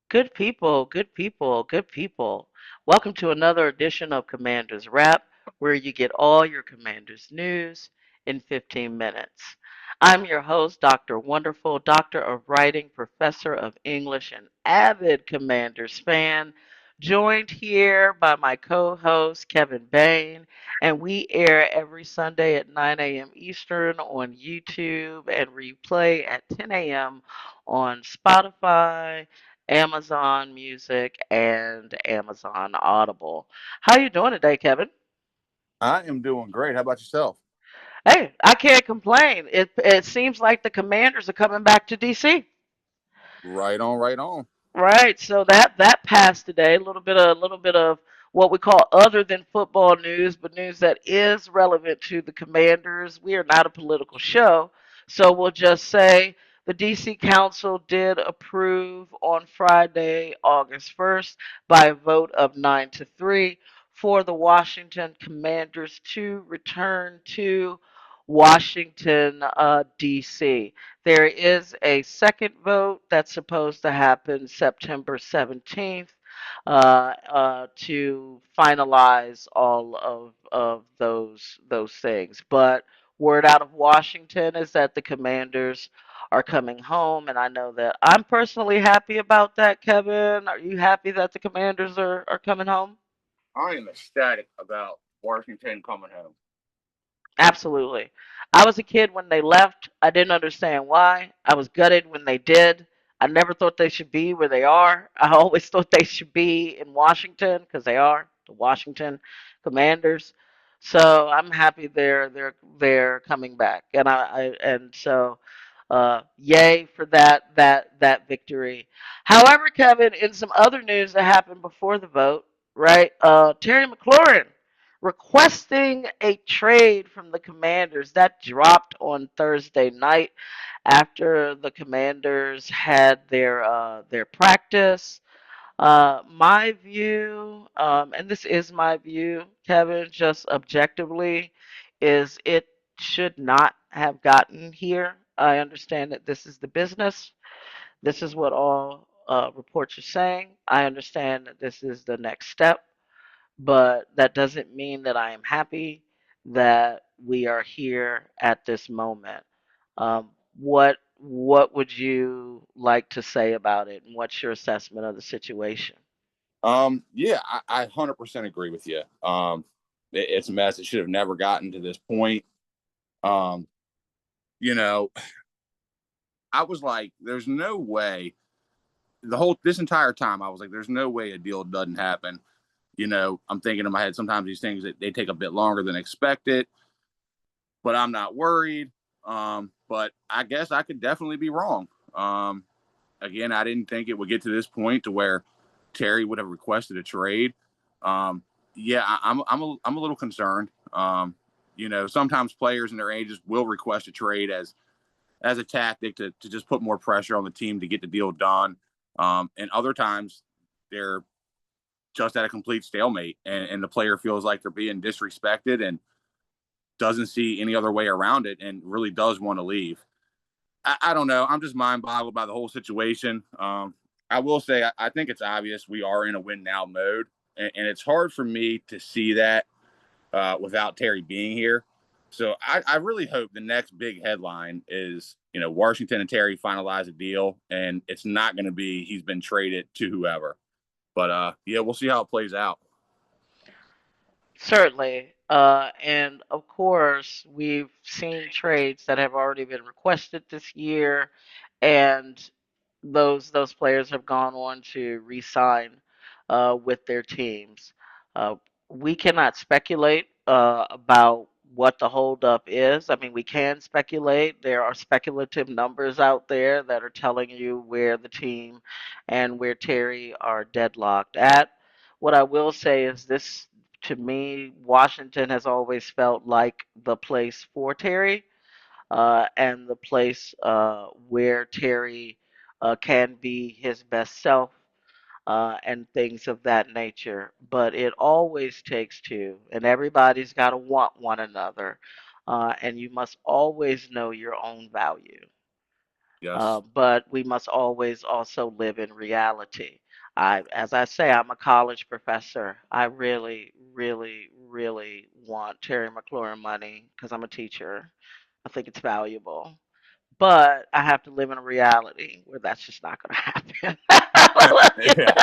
Good people, good people, good people. Welcome to another edition of Commander's Wrap, where you get all your Commander's news in 15 minutes. I'm your host, Dr. Wonderful, Doctor of Writing, Professor of English, and avid Commanders fan, joined here by my co host, Kevin Bain. And we air every Sunday at 9 a.m. Eastern on YouTube and replay at 10 a.m. on Spotify, Amazon Music, and Amazon Audible. How you doing today, Kevin? I am doing great. How about yourself? Hey, I can't complain. It seems like the Commanders are coming back to DC. Right on, right on. Right. So that passed today. A little bit of what we call other than football news, but news that is relevant to the Commanders. We are not a political show, so we'll just say the DC Council did approve on Friday, August 1st, by a vote of 9-3 for the Washington Commanders to return to Washington, D.C. There is a second vote that's supposed to happen September 17th to finalize all of those things. But word out of Washington is that the Commanders are coming home, and I know that I'm personally happy about that. Kevin, are you happy that the Commanders are coming home? I am ecstatic about Washington coming home. Absolutely. I was a kid when they left. I didn't understand why. I was gutted when they did. I never thought they should be where they are. I always thought they should be in Washington because they are the Washington Commanders. So I'm happy they're coming back, and yay for that victory. However, Kevin, in some other news that happened before the vote, right? Terry McLaurin requesting a trade from the Commanders. That dropped on Thursday night after the Commanders had their practice. My view, and this is my view, Kevin, just objectively, is it should not have gotten here. I understand that this is the business. This is what all reports are saying. I understand that this is the next step, but that doesn't mean that I am happy that we are here at this moment. What would you like to say about it, and what's your assessment of the situation? Yeah, I 100% agree with you. It's a mess. It should have never gotten to this point. Um, you know, I was like, there's no way. This entire time, I was like, there's no way a deal doesn't happen. I'm thinking in my head sometimes these things they take a bit longer than expected, but I'm not worried. But I guess I could definitely be wrong. Again, I didn't think it would get to this point to where Terry would have requested a trade. Um, yeah, I'm a little concerned. Sometimes players in their ages will request a trade as a tactic to just put more pressure on the team to get the deal done. And other times they're just at a complete stalemate, and the player feels like they're being disrespected and doesn't see any other way around it, and really does want to leave. I don't know. I'm just mind boggled by the whole situation. I will say I think it's obvious we are in a win now mode, and it's hard for me to see that without Terry being here. So I really hope the next big headline is Washington and Terry finalize a deal, and it's not going to be he's been traded to whoever. But yeah, we'll see how it plays out. Certainly. And of course, we've seen trades that have already been requested this year, and those players have gone on to re-sign with their teams. Uh, we cannot speculate about what the holdup is. I mean, we can speculate. There are speculative numbers out there that are telling you where the team and where Terry are deadlocked at. What I will say is this: to me, Washington has always felt like the place for Terry, and the place where Terry can be his best self, and things of that nature. But it always takes two, and everybody's got to want one another, and you must always know your own value. Yes. But we must always also live in reality. As I say, I'm a college professor. I really, really, really want Terry McLaurin money because I'm a teacher. I think it's valuable. But I have to live in a reality where that's just not going to happen. Yeah,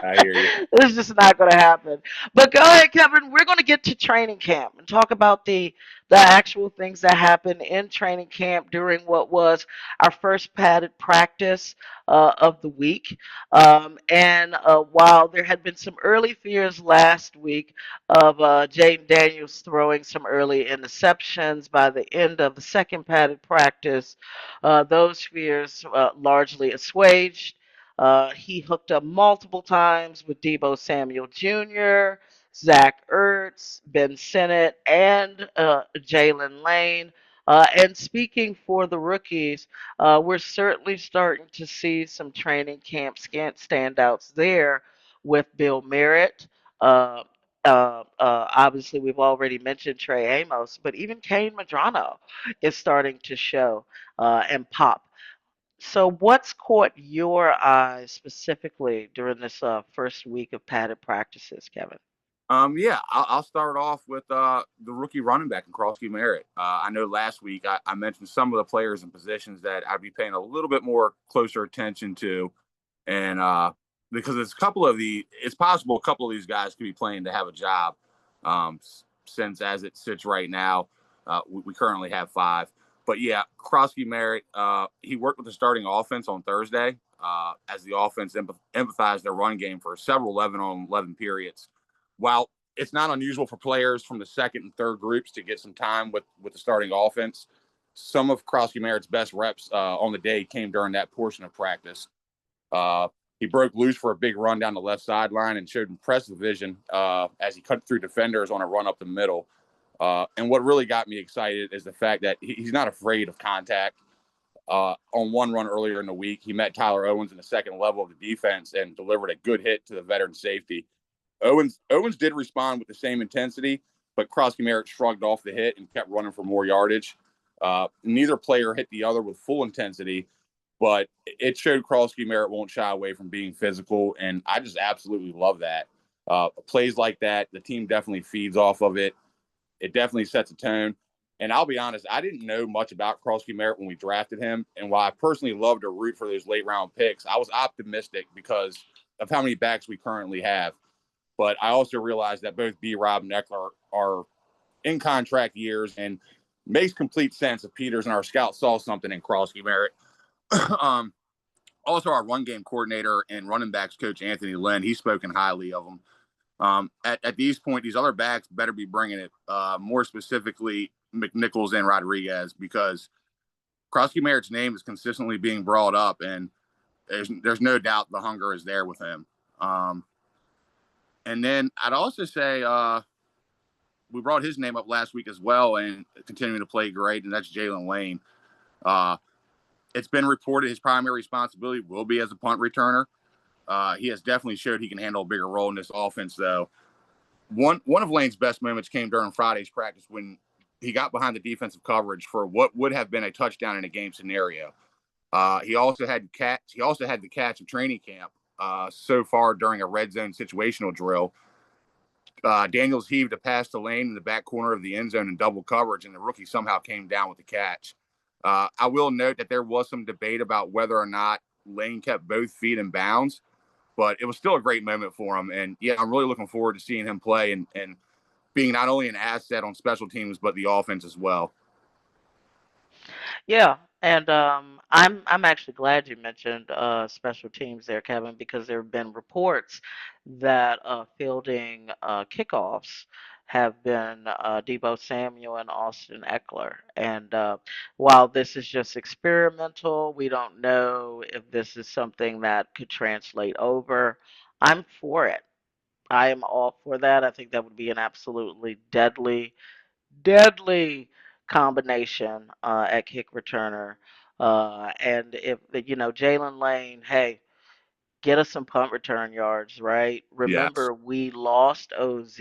I hear you. It's just not going to happen. But go ahead, Kevin. We're going to get to training camp and talk about the actual things that happened in training camp during what was our first padded practice of the week. And while there had been some early fears last week of Jaden Daniels throwing some early interceptions by the end of the second padded practice, those fears largely assuaged. He hooked up multiple times with Debo Samuel Jr., Zach Ertz, Ben Sinnott, and Jalen Lane. And speaking for the rookies, we're certainly starting to see some training camp standouts there with Bill Merritt. Uh, Obviously, we've already mentioned Trey Amos, but even Kane Madrano is starting to show and pop. So, what's caught your eye specifically during this first week of padded practices, Kevin? Yeah, I'll start off with the rookie running back in Krosky Merritt. I know last week I mentioned some of the players and positions that I'd be paying a little bit more closer attention to, and because it's possible a couple of these guys could be playing to have a job, since as it sits right now, we currently have five. But yeah, Krosky Merritt, he worked with the starting offense on Thursday, as the offense emphasized their run game for several 11-on-11 periods. While it's not unusual for players from the second and third groups to get some time with the starting offense, some of Krosky Merritt's best reps on the day came during that portion of practice. Uh, he broke loose for a big run down the left sideline and showed impressive vision as he cut through defenders on a run up the middle. And what really got me excited is the fact that he's not afraid of contact. On one run earlier in the week, he met Tyler Owens in the second level of the defense and delivered a good hit to the veteran safety. Owens did respond with the same intensity, but Krosky Merritt shrugged off the hit and kept running for more yardage. Neither player hit the other with full intensity, but it showed Krosky Merritt won't shy away from being physical, and I just absolutely love that. Plays like that, the team definitely feeds off of it. It definitely sets a tone. And I'll be honest, I didn't know much about Krosky Merritt when we drafted him. And while I personally love to root for those late round picks, I was optimistic because of how many backs we currently have. But I also realized that both B. Rob and Eckler are in contract years, and makes complete sense if Peters and our scout saw something in Krosky Merritt. um, Also, our run game coordinator and running backs coach Anthony Lynn, he's spoken highly of him. At these point, these other backs better be bringing it. More specifically, McNichols and Rodriguez, because Krosky Merritt's name is consistently being brought up, and there's no doubt the hunger is there with him. And then I'd also say we brought his name up last week as well, and continuing to play great, and that's Jalen Lane. Uh, it's been reported his primary responsibility will be as a punt returner. He has definitely showed he can handle a bigger role in this offense, though. One of Lane's best moments came during Friday's practice when he got behind the defensive coverage for what would have been a touchdown in a game scenario. He also had the catch of training camp so far during a red zone situational drill. Daniels heaved a pass to Lane in the back corner of the end zone in double coverage, and the rookie somehow came down with the catch. I will note that there was some debate about whether or not Lane kept both feet in bounds, but it was still a great moment for him. And yeah, I'm really looking forward to seeing him play and being not only an asset on special teams, but the offense as well. Yeah, and I'm actually glad you mentioned special teams there, Kevin, because there have been reports that fielding kickoffs have been Debo Samuel and Austin Eckler. And while this is just experimental, we don't know if this is something that could translate over. I'm for it. I am all for that. I think that would be an absolutely deadly combination at kick returner. And if Jalen Lane, hey, get us some punt return yards, right? Yes. Remember, we lost OZ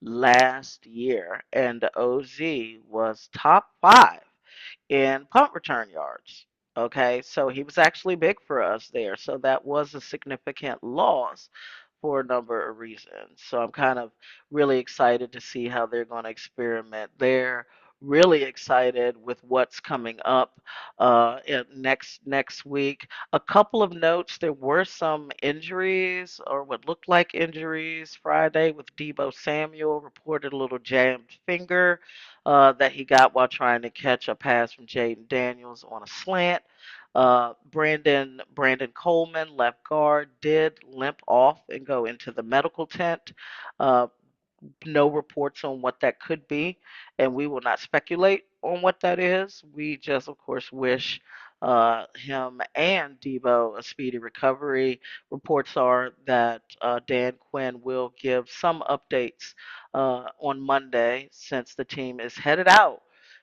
last year, and OZ was top 5 in punt return yards. Okay, so he was actually big for us there. So that was a significant loss for a number of reasons. So I'm kind of really excited to see how they're going to experiment there. Really excited with what's coming up next week. A couple of notes: there were some injuries, or what looked like injuries, Friday with Debo Samuel reported a little jammed finger that he got while trying to catch a pass from Jaden Daniels on a slant. Brandon Coleman, left guard, did limp off and go into the medical tent. Uh, no reports on what that could be, and we will not speculate on what that is. We just, of course, wish him and Debo a speedy recovery. Reports are that Dan Quinn will give some updates on Monday since the team is headed out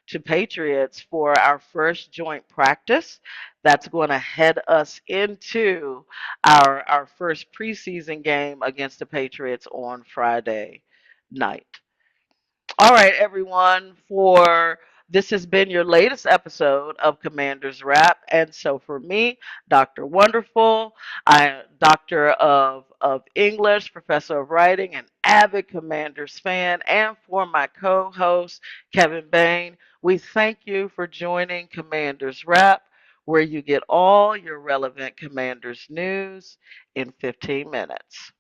to Patriots for our first joint practice. That's going to head us into our first preseason game against the Patriots on Friday night. All right, everyone, for this has been your latest episode of Commander's Rap. And so for me, Dr. Wonderful, I Doctor of English, Professor of Writing, an avid Commanders fan, and for my co-host, Kevin Bain, we thank you for joining Commander's Rap, where you get all your relevant Commanders news in 15 minutes.